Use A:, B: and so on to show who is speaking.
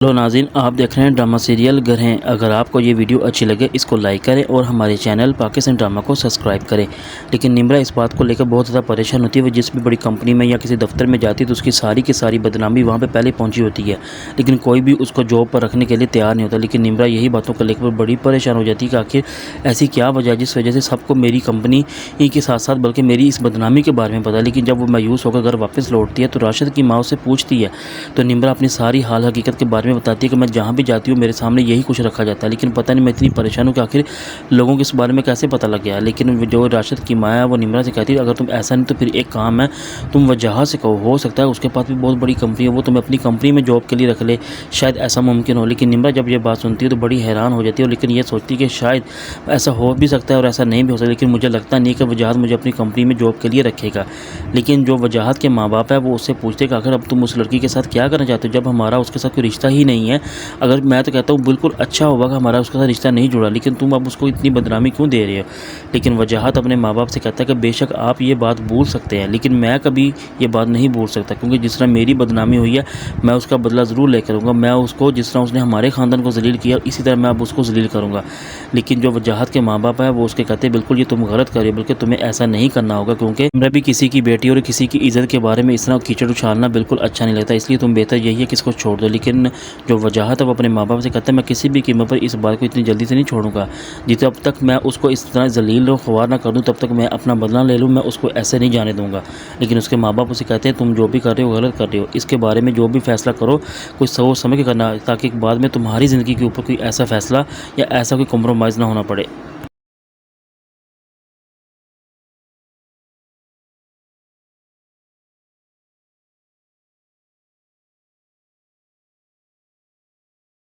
A: Hello नाज़रीन, आप देख रहे हैं ड्रामा सीरियल घर हैं। अगर आपको ये वीडियो अच्छी लगे इसको लाइक करें और हमारे चैनल पाकिस्तान ड्रामा को सब्सक्राइब करें। लेकिन निम्रा इस बात को लेकर बहुत ज़्यादा परेशान होती है। वो जिस भी बड़ी कंपनी में या किसी दफ्तर में जाती है तो उसकी सारी की सारी बदनामी वहाँ पे पहले पहुँची होती है, लेकिन कोई भी उसको जॉब पर रखने के लिए तैयार नहीं होता। लेकिन निम्रा यही बातों को लेकर बड़ी परेशान हो जाती है कि आखिर ऐसी क्या वजह जिस वजह से सबको मेरी कंपनी ही के साथ साथ बल्कि मेरी इस बदनामी के बारे में पता। लेकिन जब वो मायूस होकर घर वापस लौटती है तो राशिद की माँ उससे पूछती है तो निम्रा अपनी सारी हाल हकीकत के बारे में बताती है कि मैं जहाँ भी जाती हूँ मेरे सामने यही कुछ रखा जाता है, लेकिन पता नहीं मैं इतनी परेशान हूँ कि आखिर लोगों को इस बारे में कैसे पता लग गया। लेकिन जो राशिद की माँ है वो निम्रा से कहती है अगर तुम ऐसा नहीं तो फिर एक काम है, तुम वजह से कहो, हो सकता है उसके पास भी बहुत बड़ी कंपनी है, वो तुम्हें अपनी कंपनी में जॉब के लिए रख ले, शायद ऐसा मुमकिन हो। लेकिन निम्रा जब ये बात सुनती है तो बड़ी हैरान हो जाती है, लेकिन ये सोचती है कि शायद ऐसा हो भी सकता है और ऐसा नहीं भी हो सकता। लेकिन मुझे लगता नहीं कि वजाहत मुझे अपनी कंपनी में जॉब के लिए रखेगा। लेकिन जो वजाहत के माँ बाप है वो उससे पूछते कि आखिर अब तुम उस लड़की के साथ क्या करना चाहते हो जब हमारा उसके साथ कोई रिश्ता ही नहीं है। अगर मैं तो कहता हूँ बिल्कुल अच्छा होगा कि हमारा उसके साथ रिश्ता नहीं जुड़ा, लेकिन तुम अब उसको इतनी बदनामी क्यों दे रहे हो। लेकिन वजाहत अपने माँ बाप से कहता है कि बेशक आप ये बात भूल सकते हैं, लेकिन मैं कभी ये बात नहीं भूल सकता, क्योंकि जिस तरह मेरी बदनामी हुई है मैं उसका बदला ज़रूर लेकर आऊँगा। मैं उसको जिस तरह उसने हमारे ख़ानदान को जलील किया इसी तरह मैं अब उसको जलील करूँगा। लेकिन जो वजाहत के माँ बाप है वो उसके कहते हैं बिल्कुल ये तुम गलत कर रहे हो, बल्कि तुम्हें ऐसा नहीं करना होगा, क्योंकि मैं भी किसी की बेटी और किसी की इज़्ज़त के बारे में इस तरह कीचड़ उछालना बिल्कुल अच्छा नहीं लगता, इसलिए तुम बेहतर यही है कि इसको छोड़ दो। लेकिन जो वजाहत है वो अपने माँ बाप से कहते हैं मैं किसी भी कीमत पर इस बात को इतनी जल्दी से नहीं छोड़ूंगा, जब तक मैं उसको इस तरह जलील और ख्वार ना कर दूँ तब तक मैं अपना बदला ले लूँ, मैं उसको ऐसे नहीं जाने दूंगा। लेकिन उसके माँ बाप उसे कहते हैं तुम जो भी कर रहे हो गलत कर रहे हो, इसके बारे में जो भी फैसला करो कोई सोच समझ के करना, ताकि बाद में तुम्हारी ज़िंदगी के ऊपर कोई ऐसा फैसला या ऐसा कोई कॉम्प्रोमाइज़ ना होना पड़े।